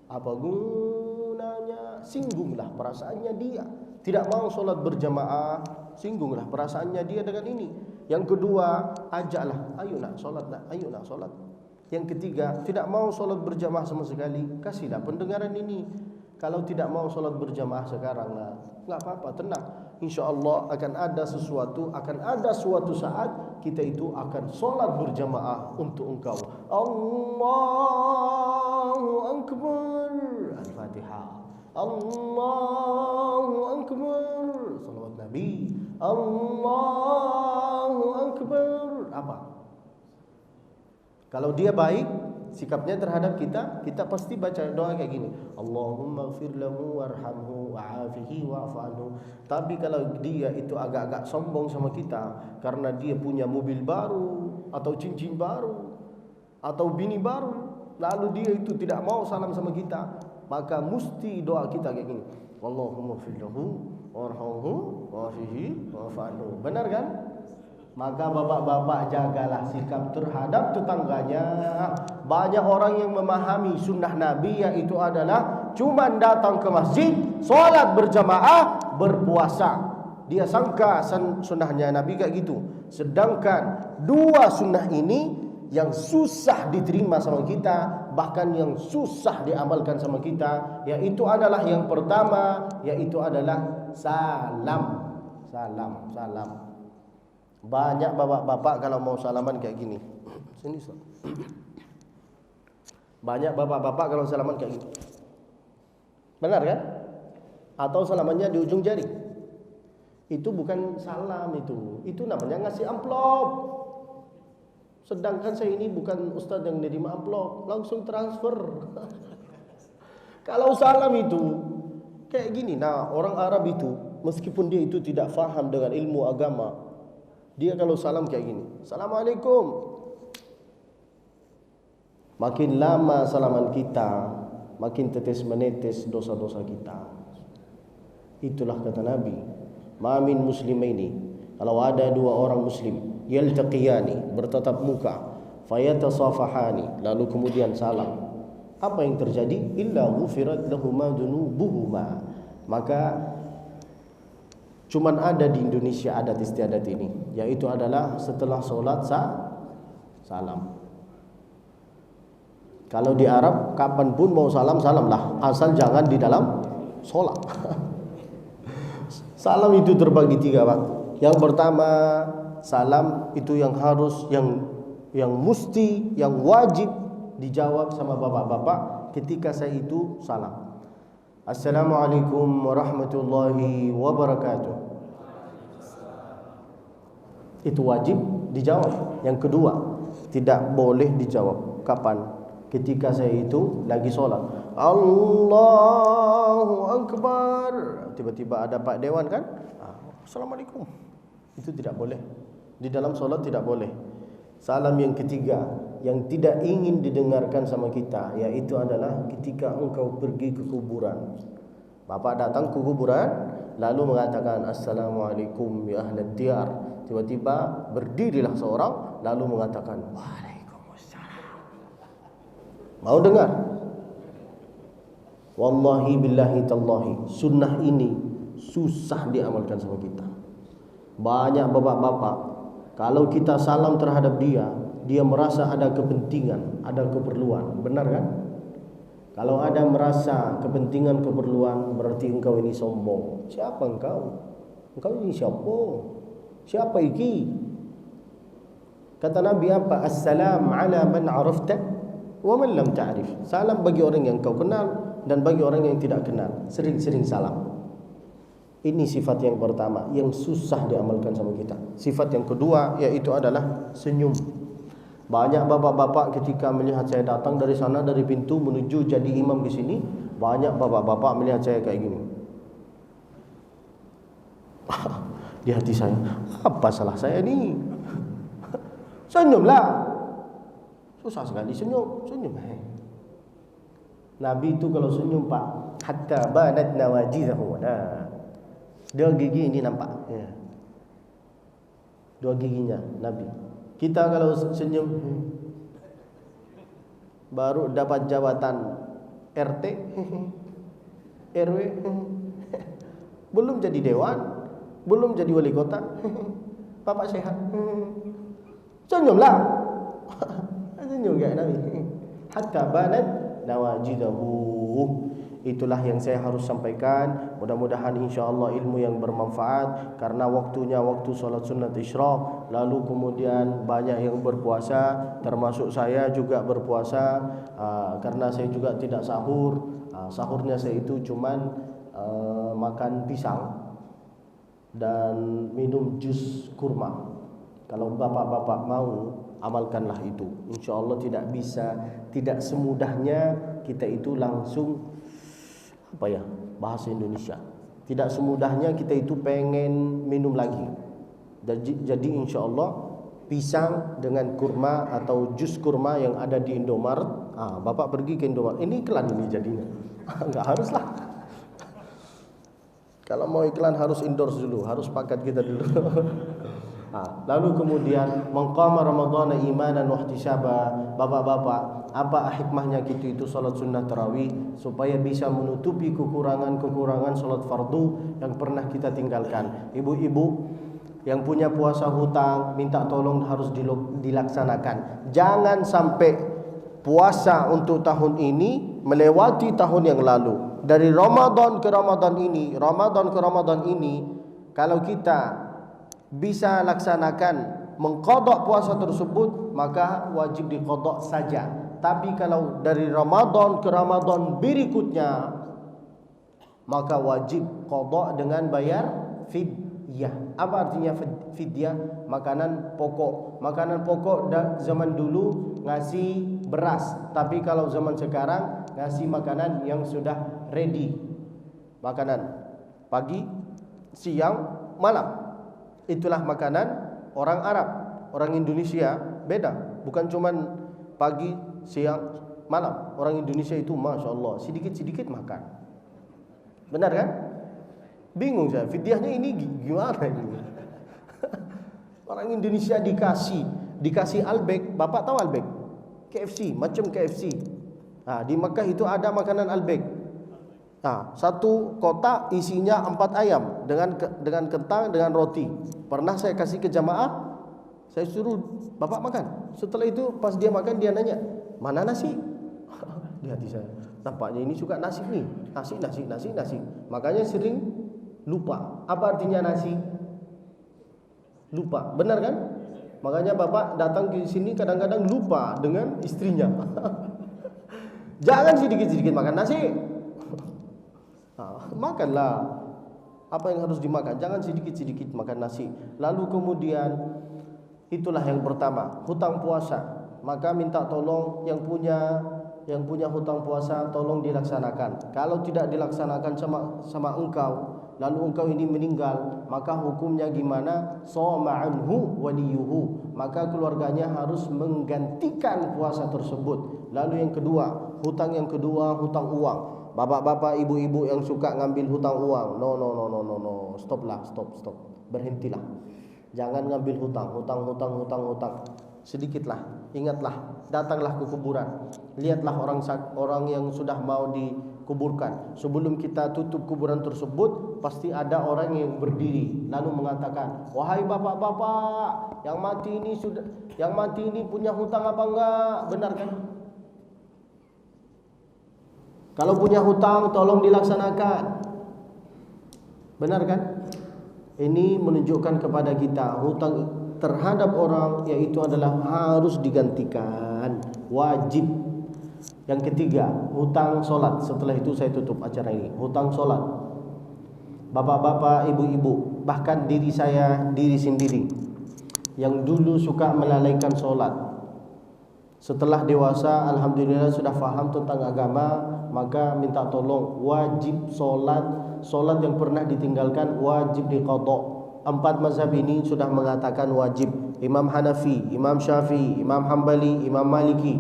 apa gunanya? Singgunglah perasaannya dia. Tidak mau solat berjamaah, singgunglah perasaannya dia dengan ini. Yang kedua, ajaklah, ayo nak solat nak, ayo nak solat. Yang ketiga, tidak mau solat berjamaah sama sekali, kasihlah pendengaran ini. Kalau tidak mau solat berjamaah sekarang, nah, enggak apa-apa, tenang. InsyaAllah akan ada suatu saat kita itu akan solat berjamaah untuk engkau. Allahu Akbar. Al-Fatihah. Allahu Akbar. Salawat Nabi. Allahu Akbar. Apa? Kalau dia baik sikapnya terhadap kita pasti baca doa kayak gini. Allahumma ighfir lahu warhamhu wa'afihi wa'fu anhu. Tapi kalau dia itu agak-agak sombong sama kita karena dia punya mobil baru atau cincin baru atau bini baru, lalu dia itu tidak mau salam sama kita, maka mesti doa kita kayak gini. Allahumma ighfir lahu warhamhu wa'afihi wa'fu anhu. Benar kan? Maka bapak-bapak jagalah sikap terhadap tetangganya. Banyak orang yang memahami sunnah Nabi, yaitu adalah cuman datang ke masjid, solat berjamaah, berpuasa. Dia sangka sunnahnya Nabi kayak gitu. Sedangkan dua sunnah ini yang susah diterima sama kita, bahkan yang susah diamalkan sama kita, yaitu adalah yang pertama, yaitu adalah salam. Salam. Banyak bapak-bapak kalau mau salaman kayak gini. Sini, Ustaz. Banyak bapak-bapak kalau salaman kayak gini. Benar kan? Atau salamannya di ujung jari. Itu bukan salam itu. Itu namanya ngasih amplop. Sedangkan saya ini bukan ustaz yang nerima amplop, langsung transfer. Kalau salam itu kayak gini. Nah, orang Arab itu meskipun dia itu tidak faham dengan ilmu agama, dia kalau salam kayak gini, Assalamualaikum. Makin lama salaman kita, makin tetes menetes dosa-dosa kita. Itulah kata Nabi, ma min muslimaini, kalau ada dua orang muslim, yaltaqiyani, bertatap muka, fayatasafahani, lalu kemudian salam, apa yang terjadi? Illa ghufirat lahuma dunubuhuma. Maka cuman ada di Indonesia adat istiadat ini, yaitu adalah setelah solat salam. Kalau di Arab kapanpun mau salam, salamlah, asal jangan di dalam solat. Salam itu terbagi tiga, Pak. Yang pertama, salam itu yang harus, yang mesti, yang wajib dijawab sama bapak-bapak ketika saya itu salam. Assalamualaikum warahmatullahi wabarakatuh. Itu wajib dijawab. Yang kedua, tidak boleh dijawab. Kapan? Ketika saya itu lagi sholat, Allahu Akbar, tiba-tiba ada Pak Dewan kan, Assalamualaikum. Itu tidak boleh. Di dalam sholat tidak boleh. Salam yang ketiga yang tidak ingin didengarkan sama kita, yaitu adalah ketika engkau pergi ke kuburan. Bapak datang ke kuburan lalu mengatakan Assalamualaikum ya ahlad diyar. Tiba-tiba berdirilah seorang lalu mengatakan mau dengar? Wallahi billahi tallahi, sunnah ini susah diamalkan sama kita. Banyak bapak-bapak, kalau kita salam terhadap dia, dia merasa ada kepentingan, ada keperluan. Benar kan? Kalau ada merasa kepentingan, keperluan, berarti engkau ini sombong. Siapa engkau? Engkau ini siapa? Siapa iki? Kata Nabi apa? Assalam ala man arafta wa man lam ta'rif. Salam bagi orang yang kau kenal dan bagi orang yang tidak kenal. Sering-sering salam. Ini sifat yang pertama yang susah diamalkan sama kita. Sifat yang kedua yaitu adalah senyum. Banyak bapak-bapak ketika melihat saya datang dari sana, dari pintu menuju jadi imam di sini, banyak bapak-bapak melihat saya kayak gini. Di hati saya, apa salah saya ini? Senyumlah. Susah sekali senyum. Nabi itu kalau senyum, Pak, hatta banat nawajizahu. Nah, dua gigi ini nampak. Ya. Dua giginya Nabi. Kita kalau senyum baru dapat jabatan RT, RW, belum jadi dewan, belum jadi wali kota. Bapak sehat. Senyumlah. Senyum kayak Nabi. Hatta banat nawajidahu. Itulah yang saya harus sampaikan. Mudah-mudahan insyaAllah ilmu yang bermanfaat. Karena waktunya waktu sholat sunat isyraq, lalu kemudian banyak yang berpuasa, termasuk saya juga berpuasa. Karena saya juga tidak sahur. Sahurnya saya itu cuman makan pisang dan minum jus kurma. Kalau bapak-bapak mau, amalkanlah itu. InsyaAllah tidak semudahnya kita itu langsung bahasa Indonesia. Tidak semudahnya kita itu pengen minum lagi. Jadi insyaAllah pisang dengan kurma atau jus kurma yang ada di Indomaret, bapak pergi ke Indomaret. Ini iklan ini jadinya. Enggak haruslah. Kalau mau iklan harus endorse dulu, harus paket kita dulu. Lalu kemudian mengqama Ramadhana imanan wa ihtisaba. Bapak-bapak, apa hikmahnya kita itu salat sunnah tarawih? Supaya bisa menutupi kekurangan-kekurangan salat fardu yang pernah kita tinggalkan. Ibu-ibu yang punya puasa hutang, minta tolong harus dilaksanakan. Jangan sampai puasa untuk tahun ini melewati tahun yang lalu. Dari Ramadan ke Ramadan ini, kalau kita bisa laksanakan mengqadha puasa tersebut, maka wajib diqadha saja. Tapi kalau dari Ramadan ke Ramadan berikutnya, maka wajib qadha dengan bayar fidyah. Apa artinya fidyah? Makanan pokok. Makanan pokok zaman dulu ngasih beras, tapi kalau zaman sekarang ngasih makanan yang sudah ready. Makanan pagi, siang, malam. Itulah makanan orang Arab. Orang Indonesia beda, bukan cuman pagi, siang, malam. Orang Indonesia itu Masya Allah sedikit-sedikit makan. Benar kan? Bingung saya, fidyahnya ini gimana ini? Orang Indonesia dikasih Albek. Bapak tahu Albek? KFC, macam KFC. Nah, di Mekah itu ada makanan Albek. Nah, satu kotak isinya 4 ayam dengan kentang, dengan roti. Pernah saya kasih ke jamaah, saya suruh bapak makan. Setelah itu pas dia makan dia nanya, mana nasi? Di hati saya, nampaknya ini suka nasi nih, nasi. Makanya sering lupa. Apa artinya nasi? Lupa, benar kan? Makanya bapak datang ke sini kadang-kadang lupa dengan istrinya. Jangan sedikit-sedikit makan nasi. Makanlah apa yang harus dimakan, jangan sedikit-sedikit makan nasi. Lalu kemudian itulah yang pertama, hutang puasa. Maka minta tolong yang punya hutang puasa tolong dilaksanakan. Kalau tidak dilaksanakan sama engkau, lalu engkau ini meninggal, maka hukumnya gimana? Shoma anhu waliyuhu. Maka keluarganya harus menggantikan puasa tersebut. Lalu yang kedua, hutang hutang uang. Bapak-bapak, ibu-ibu yang suka ngambil hutang uang, no, stop. Berhentilah. Jangan ngambil hutang. Sedikitlah. Ingatlah, datanglah ke kuburan. Lihatlah orang yang sudah mau dikuburkan. Sebelum kita tutup kuburan tersebut, pasti ada orang yang berdiri lalu mengatakan, "Wahai bapak-bapak, yang mati ini punya hutang apa enggak?" Benar kan? Kalau punya hutang tolong dilaksanakan. Benar kan? Ini menunjukkan kepada kita hutang terhadap orang yaitu adalah harus digantikan, wajib. Yang ketiga, hutang solat. Setelah itu saya tutup acara ini. Hutang solat. Bapak-bapak, ibu-ibu, bahkan diri sendiri yang dulu suka melalaikan solat. Setelah dewasa, alhamdulillah sudah faham tentang agama, maka minta tolong, wajib solat yang pernah ditinggalkan wajib diqadha. 4 mazhab ini sudah mengatakan wajib. Imam Hanafi, Imam Syafi'i, Imam Hambali, Imam Maliki,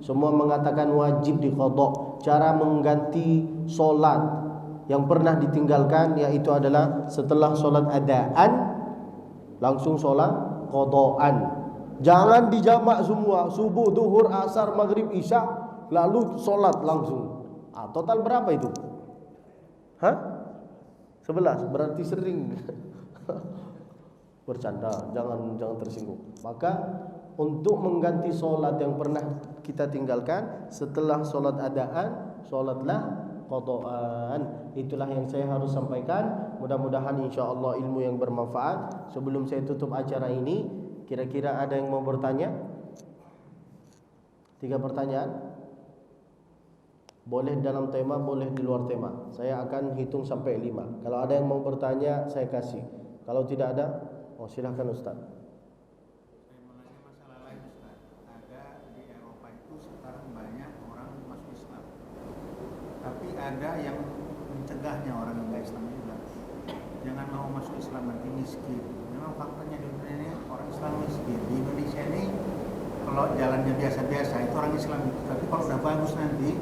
semua mengatakan wajib diqadha. Cara mengganti solat yang pernah ditinggalkan yaitu adalah setelah solat adaan langsung solat qadhaan. Jangan dijamak semua, subuh, duhur, asar, maghrib, isya, lalu solat langsung. Total berapa itu? 11, berarti sering. Bercanda, jangan tersinggung. Maka untuk mengganti solat yang pernah kita tinggalkan setelah solat adaan, solatlah qadhaan. Itulah yang saya harus sampaikan. Mudah-mudahan insyaallah ilmu yang bermanfaat. Sebelum saya tutup acara ini, kira-kira ada yang mau bertanya? 3 pertanyaan. Boleh dalam tema, boleh di luar tema. Saya akan hitung sampai 5. Kalau ada yang mau bertanya, saya kasih. Kalau tidak ada, silahkan Ustaz. Saya mau nanya masalah lain Ustaz. Ada di Eropa itu sekarang banyak orang masuk Islam, tapi ada yang mencegahnya orang yang nggak Islam juga. Jangan mau masuk Islam nanti miskin. Memang faktanya di dunia ini orang Islam miskin. Di Indonesia ini kalau jalannya biasa-biasa itu orang Islam itu, tapi kalau udah bagus nanti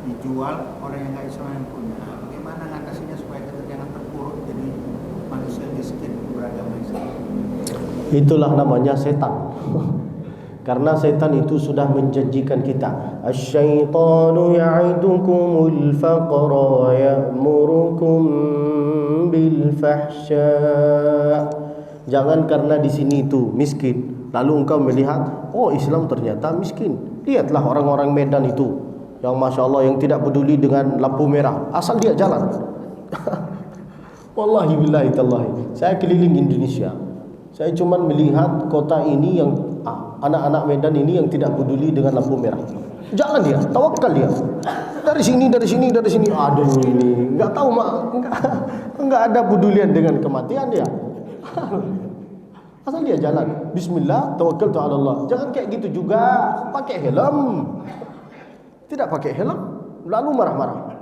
dijual orang yang nggak Islam yang punya. Bagaimana ngatasinya supaya kita jangan terpuruk jadi manusia miskin beragama Islam? Itulah namanya setan. Karena setan itu sudah menjanjikan kita, asy-syaitanu ya'idukumul faqra wa ya'murukum bil fahsya. Jangan karena di sini itu miskin lalu engkau melihat, oh Islam ternyata miskin. Lihatlah orang-orang Medan itu yang Masya Allah yang tidak peduli dengan lampu merah, asal dia jalan. Wallahi billahi tallahi, saya keliling Indonesia, saya cuma melihat kota ini yang anak-anak Medan ini yang tidak peduli dengan lampu merah. Jalan dia, tawakal dia. Dari sini. Aduh ini nggak tahu enggak ada pedulian dengan kematian dia. Asal dia jalan, bismillah, tawakkaltu ala Allah. Jangan kayak gitu juga, pakai helm. Tidak pakai helm, lalu marah-marah.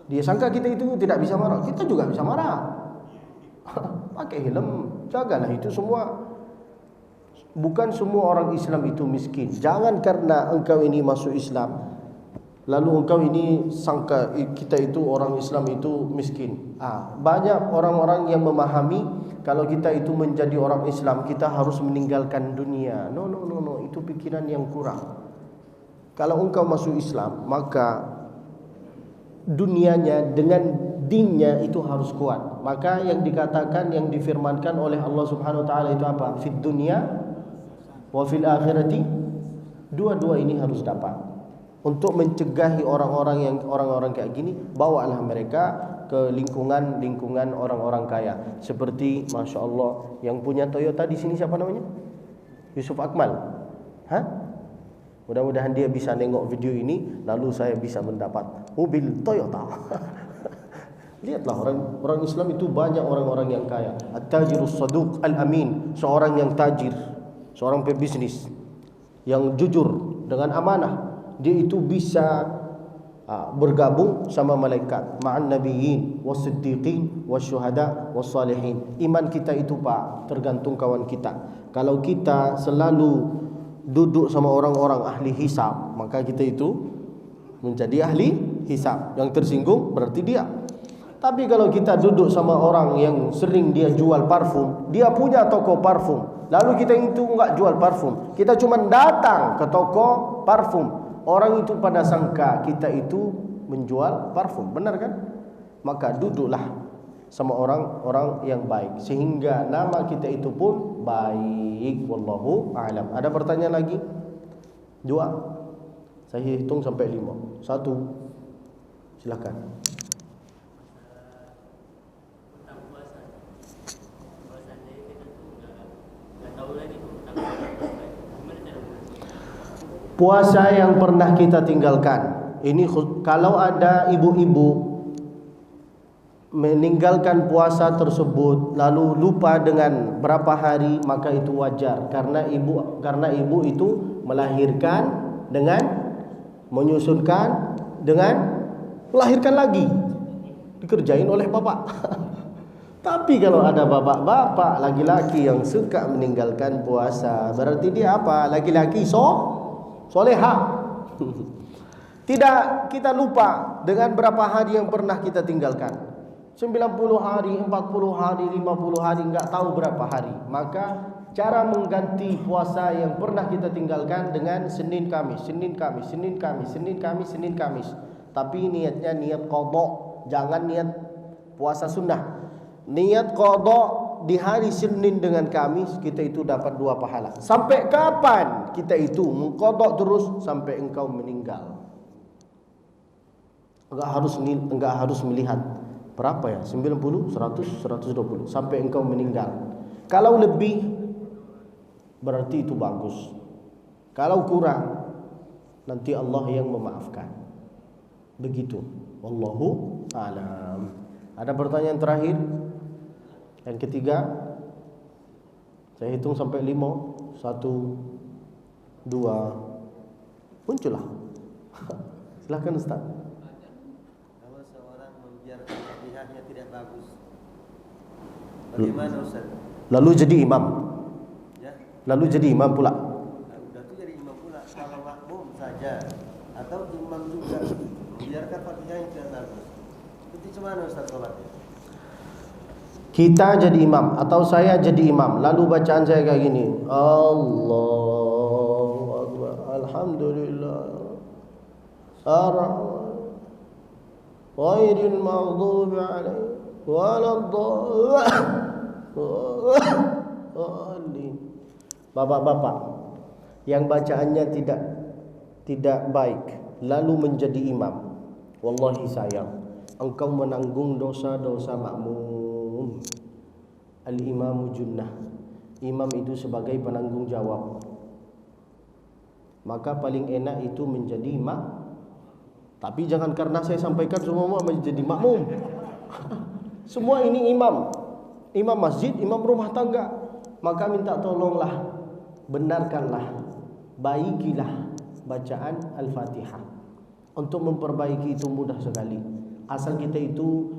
Dia sangka kita itu tidak bisa marah, kita juga bisa marah. Pakai helm, jagalah itu semua. Bukan semua orang Islam itu miskin. Jangan karena engkau ini masuk Islam, lalu engkau ini sangka kita itu orang Islam itu miskin. Banyak orang-orang yang memahami kalau kita itu menjadi orang Islam kita harus meninggalkan dunia. No, itu pikiran yang kurang. Kalau engkau masuk Islam, maka dunianya dengan dinnya itu harus kuat. Maka yang dikatakan, yang difirmankan oleh Allah Subhanahu wa taala itu apa? Fid dunya wa fil akhirati. Dua-dua ini harus dapat. Untuk mencegahi orang-orang kayak gini, bawalah mereka ke lingkungan orang-orang kaya. Seperti Masya Allah yang punya Toyota di sini siapa namanya? Yusuf Akmal. Mudah-mudahan dia bisa nengok video ini, lalu saya bisa mendapat mobil Toyota. Lihatlah orang Islam itu banyak orang-orang yang kaya. At-tajirus saduq al-amin, seorang yang tajir, seorang pebisnis yang jujur dengan amanah, dia itu bisa bergabung sama malaikat, ma'an nabiyyin was-siddiqin wasyuhada was-salihin. Iman kita itu Pak tergantung kawan kita. Kalau kita selalu duduk sama orang-orang ahli hisab, maka kita itu menjadi ahli hisab. Yang tersinggung berarti dia. Tapi kalau kita duduk sama orang yang sering dia jual parfum, dia punya toko parfum, lalu kita itu enggak jual parfum, kita cuma datang ke toko parfum, orang itu pada sangka kita itu menjual parfum, benar kan? Maka duduklah sama orang-orang yang baik sehingga nama kita itu pun baik. Wallahu a'lam. Ada pertanyaan lagi? 2. Saya hitung sampai 5. 1. Silakan. Puasa yang pernah kita tinggalkan. Ini kalau ada ibu-ibu meninggalkan puasa tersebut lalu lupa dengan berapa hari, maka itu wajar karena ibu itu melahirkan dengan menyusunkan dengan melahirkan lagi, dikerjain oleh bapak. Tapi kalau ada bapak-bapak laki-laki yang suka meninggalkan puasa, berarti dia apa? Laki-laki soleha. Tidak kita lupa dengan berapa hari yang pernah kita tinggalkan. 90 hari, 40 hari, 50 hari, enggak tahu berapa hari. Maka cara mengganti puasa yang pernah kita tinggalkan dengan Senin Kamis. Tapi niatnya niat qadha, jangan niat puasa sunnah. Niat qadha di hari Senin dengan Kamis, kita itu dapat 2 pahala. Sampai kapan kita itu mengqadha terus? Sampai engkau meninggal. Enggak harus melihat berapa ya? 90, 100, 120 sampai engkau meninggal. Kalau lebih berarti itu bagus. Kalau kurang nanti Allah yang memaafkan. Begitu. Wallahu a'lam. Ada pertanyaan terakhir? Yang ketiga. Saya hitung sampai 5. 1 2. Muncullah. Silakan Ustaz. Tidak bagus. Bagaimana Ustaz? Lalu jadi imam. Ya. Lalu jadi imam pula. Udah tuh jadi imam pula. Kalau makmum saja atau imam juga biarkan Fatihah yang tidak bagus. Itu gimana Ustaz sholatnya? Kita jadi imam atau saya jadi imam, lalu bacaan saya kayak gini. Allahu Akbar. Alhamdulillah. Ar-Rahman. Ghairil maghdubi alaihim waladdallin. Bapak-bapak yang bacaannya tidak baik lalu menjadi imam, wallahi sayang, engkau menanggung dosa-dosa makmum. Al-imamu junnah. Imam itu sebagai penanggung jawab. Maka paling enak itu menjadi imam. Tapi jangan karena saya sampaikan semua menjadi makmum. Semua ini imam. imam masjid, imam rumah tangga, maka minta tolonglah, benarkanlah, baikilah bacaan Al-Fatihah. Untuk memperbaiki itu mudah sekali. Asal kita itu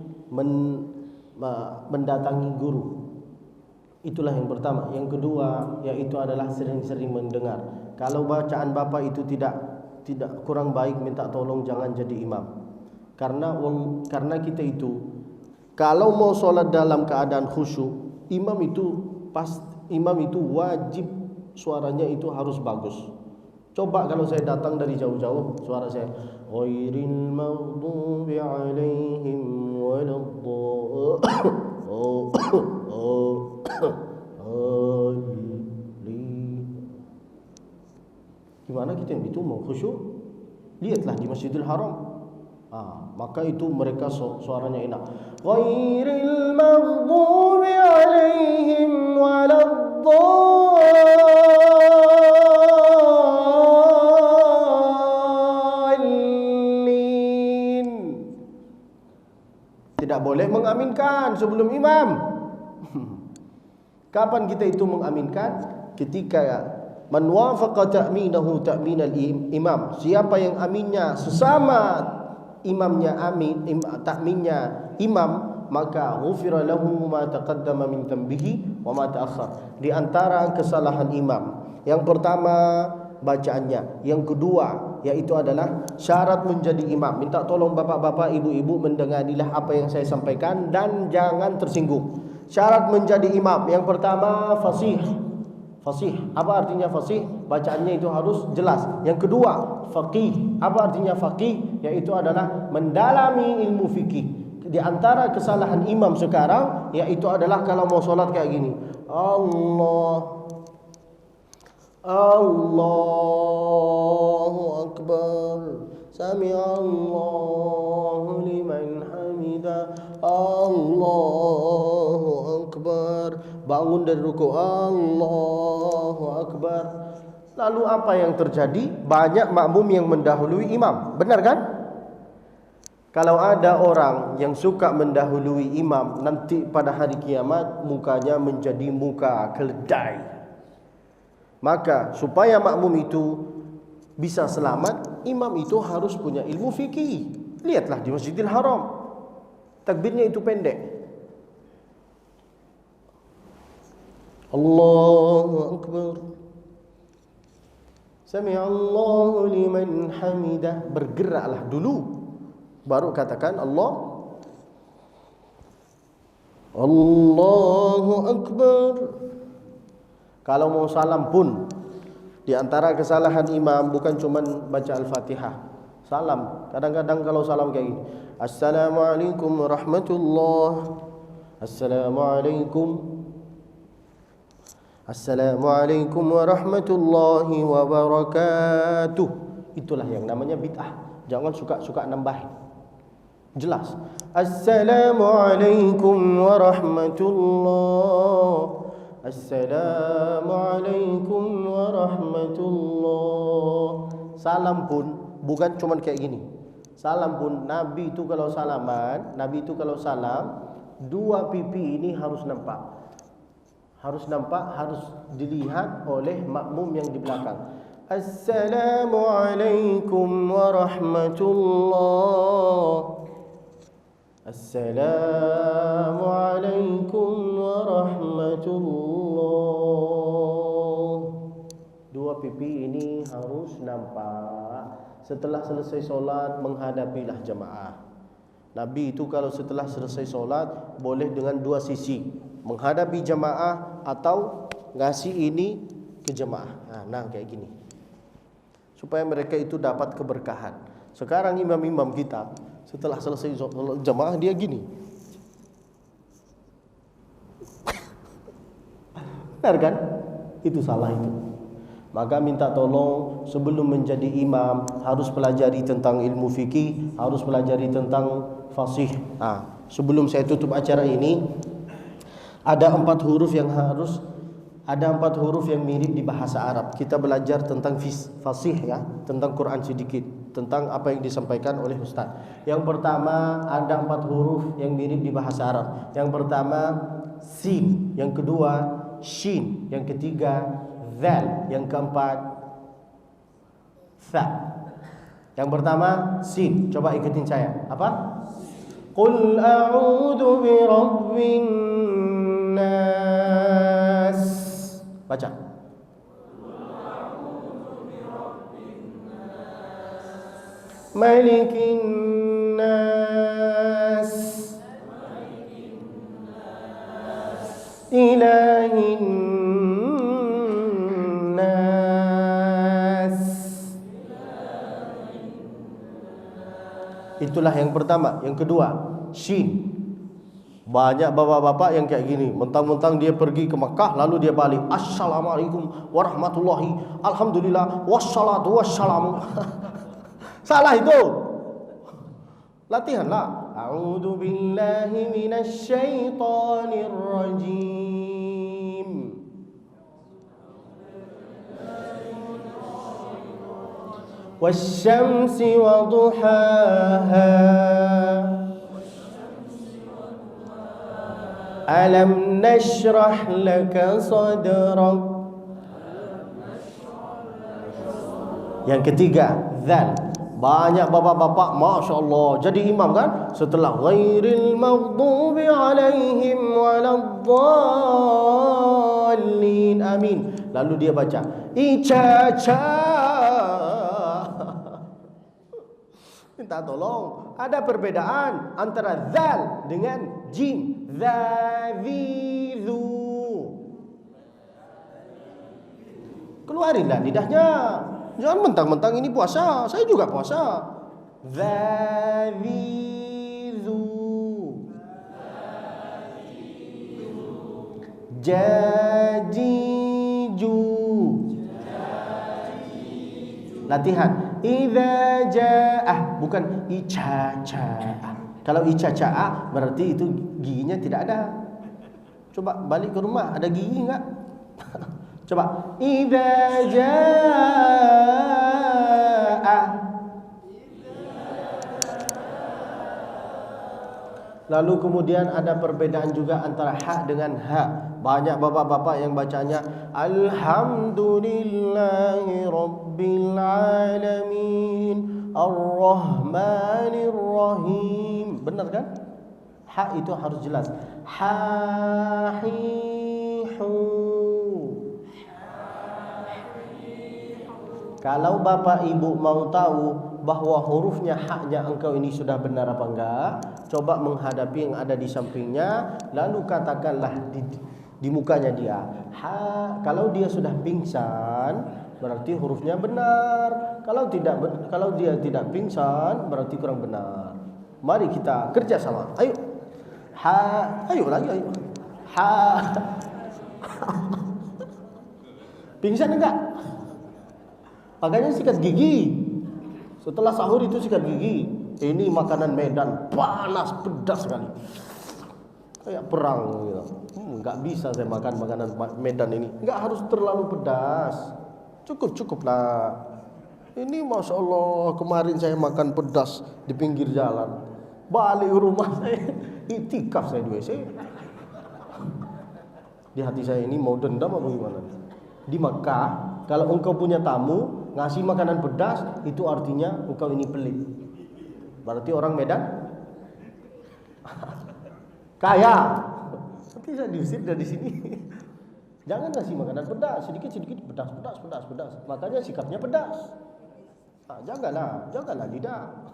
mendatangi guru. Itulah yang pertama. Yang kedua yaitu adalah sering-sering mendengar. Kalau bacaan Bapak itu tidak kurang baik, minta tolong jangan jadi imam. Karena kita itu kalau mau sholat dalam keadaan khusyuk, imam itu wajib suaranya itu harus bagus. Coba kalau saya datang dari jauh-jauh, suara saya ghairil maghdubi alaihim waladdallin. Gimana kita yang itu mau khusyuk? Lihatlah di Masjidil Haram. Maka itu mereka suaranya enak. Ghairil maghdubi alaihim waladdallin. Tidak boleh mengaminkan sebelum imam. Kapan kita itu mengaminkan? Ketika man wafaqa ta'minahu ta'minal imam. Siapa yang aminnya sesama imamnya takminnya imam, maka ghufira lahu ma taqaddama min dhanbihi wa ma ta'akhkhar. Di antara kesalahan imam, yang pertama bacaannya, yang kedua yaitu adalah syarat menjadi imam. Minta tolong bapak-bapak, ibu-ibu mendengarilah apa yang saya sampaikan dan jangan tersinggung. Syarat menjadi imam, yang pertama fasih. Fasih, apa artinya fasih? Bacaannya itu harus jelas. Yang kedua, faqih. Apa artinya faqih? Yaitu adalah mendalami ilmu fikih. Di antara kesalahan imam sekarang yaitu adalah kalau mau sholat kayak gini, Allahu Akbar, Sami'allahu liman hamidah, Allahu Akbar. Bangun dari ruku, Allahu Akbar. Lalu apa yang terjadi? Banyak makmum yang mendahului imam. Benar kan? Kalau ada orang yang suka mendahului imam, nanti pada hari kiamat mukanya menjadi muka keledai. Maka supaya makmum itu bisa selamat, imam itu harus punya ilmu fikih. Lihatlah di Masjidil Haram, takbirnya itu pendek. Allahu Akbar, Sami'allahu liman hamidah. Bergeraklah dulu, baru katakan Allahu Akbar. Kalau mau salam pun, di antara kesalahan imam bukan cuma baca Al-Fatihah. Salam, kadang-kadang kalau salam kayak gini, Assalamualaikum warahmatullahi, Assalamualaikum warahmatullahi wabarakatuh. Itulah yang namanya bid'ah. Jangan suka-suka nambahin. Jelas. Assalamualaikum warahmatullahi, Assalamualaikum warahmatullahi. Salam pun bukan cuma kayak gini. Salam pun Nabi itu kalau salam, dua pipi ini harus nampak. Harus dilihat oleh makmum yang di belakang. Assalamualaikum warahmatullahi, Assalamualaikum warahmatullahi. Dua pipi ini harus nampak. Setelah selesai solat, menghadapilah jemaah. Nabi itu kalau setelah selesai solat boleh dengan dua sisi, menghadapi jemaah atau ngasih ini ke jemaah. Nah kayak gini, supaya mereka itu dapat keberkahan. Sekarang imam-imam kita setelah selesai jemaah dia gini. Benar kan? Itu salah itu. Maka minta tolong sebelum menjadi imam harus pelajari tentang ilmu fikih, harus pelajari tentang fasih. Sebelum saya tutup acara ini, ada 4 huruf yang mirip di bahasa Arab. Kita belajar tentang fasih ya, tentang Quran sedikit, tentang apa yang disampaikan oleh Ustaz. Yang pertama ada 4 huruf yang mirip di bahasa Arab. Yang pertama sin, yang kedua shin, yang ketiga zal, yang keempat tha. Yang pertama sin, coba ikutin saya. Apa? Qul a'udzu birabbin nas. Baca. Malikin nas, ilahin nas. Itulah yang pertama. Yang kedua shin. Banyak bapak-bapak yang kayak gini, mentang-mentang dia pergi ke Mekah lalu dia balik, assalamualaikum warahmatullahi, alhamdulillah, wassalatu wassalamu. Salah itu. Latihanlah. A'udzu billahi minasy syaithanir rajim. Wasyamsi wa duhaha. Alam nashrah laka sadrak. Yang ketiga dzal. Banyak bapak-bapak Masya Allah jadi imam kan, setelah ghairil maghdubi alaihim waladdallin amin, lalu dia baca icaca. Minta tolong, ada perbedaan antara zal dengan jim. Zazizu. Keluarinlah lidahnya. Jangan mentang-mentang ini puasa, saya juga puasa. Zazizu. Jajiju. Latihan. Idza ja'ah, bukan icaca. Kalau icaca berarti itu giginya tidak ada. Coba balik ke rumah, ada gigi enggak? Coba idza jaa. Lalu kemudian ada perbedaan juga antara ha dengan ha. Banyak bapak-bapak yang bacanya alhamdulillahi rabbil alamin arrahmanir rahim. Benar kan? Ha itu harus jelas. Ha hi hu. Kalau bapak ibu mau tahu bahwa hurufnya haknya engkau ini sudah benar apa enggak, coba menghadapi yang ada di sampingnya, lalu katakanlah di mukanya dia. Ha, kalau dia sudah pingsan, berarti hurufnya benar. Kalau dia tidak pingsan, berarti kurang benar. Mari kita kerja sama. Ayo. Ha, ayo lagi ayo. Ha. Pingsan enggak? Makanya sikat gigi. Setelah sahur itu sikat gigi. Ini makanan Medan, panas, pedas sekali. Kayak perang gitu. Enggak bisa saya makan makanan Medan ini. Enggak harus terlalu pedas. Cukuplah. Ini Masya Allah, kemarin saya makan pedas di pinggir jalan. Balik rumah saya, itikaf saya di WC. Di hati saya ini mau dendam apa gimana? Di Mekah, kalau engkau punya tamu ngasih makanan pedas, itu artinya engkau ini pelit. Berarti orang Medan kaya. Nanti saya diusir dari sini. Jangan ngasih makanan pedas, sedikit-sedikit pedas. Makanya sikapnya pedas. Nah, jagalah lidah.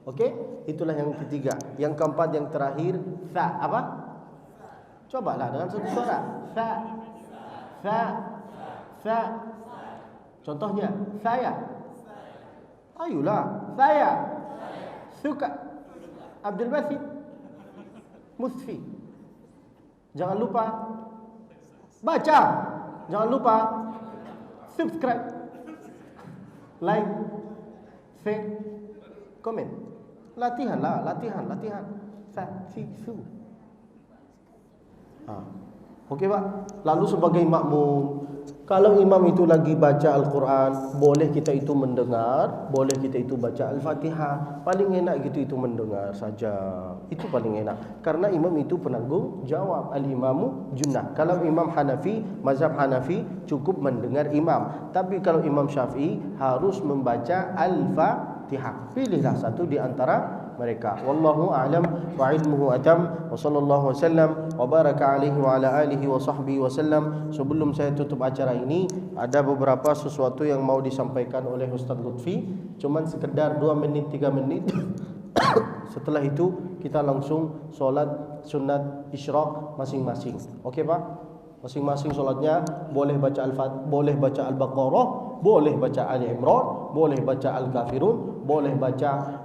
Oke, itulah yang ketiga. Yang keempat, yang terakhir, sa apa? Cobalah dengan satu suara. Sa. Contohnya, saya. Ayolah, saya suka Abdul Basit Musfi. Jangan lupa baca. Jangan lupa subscribe, like, share, komen. Latihan. Su. Oke Pak. Lalu sebagai makmum, Kalau imam itu lagi baca Al-Quran, boleh kita itu mendengar, boleh kita itu baca Al-Fatihah. Paling enak gitu itu mendengar saja. Itu paling enak. Karena imam itu penanggung jawab. Al-imamu junnah. Kalau imam Hanafi, mazhab Hanafi, cukup mendengar imam. Tapi kalau imam Syafi'i harus membaca Al-Fatihah. Pilihlah satu di antara mereka. Wallahu a'lam wa ilmuhu atam. Wa sallallahu wasallam wa baraka alaihi wa ala alihi wa sahbihi wasallam. Sebelum saya tutup acara ini, ada beberapa sesuatu yang mau disampaikan oleh Ustaz Lutfi. Cuman sekedar 2 menit 3 menit. Setelah itu kita langsung solat sunat isyraq masing-masing. Okey Pak? Masing-masing solatnya boleh baca Al-Fatihah, boleh baca Al-Baqarah, boleh baca Ali Imran, boleh baca Al-Kafirun, boleh baca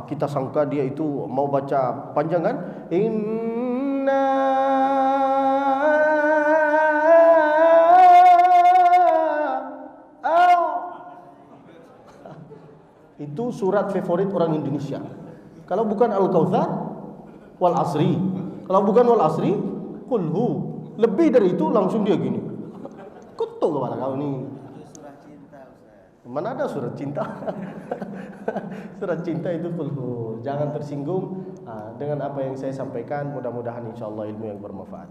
kita sangka dia itu mau baca panjang kan? Itu surat favorit orang Indonesia. Kalau bukan Al-Kautsar, wal asri. Kalau bukan wal asri, qul hu. Lebih dari itu langsung dia gini. Kutuk kepala kau ni. Surah cinta Ustaz. Mana ada surat cinta? Surat cinta itu qul hu. Jangan tersinggung dengan apa yang saya sampaikan. Mudah-mudahan insyaallah ilmu yang bermanfaat.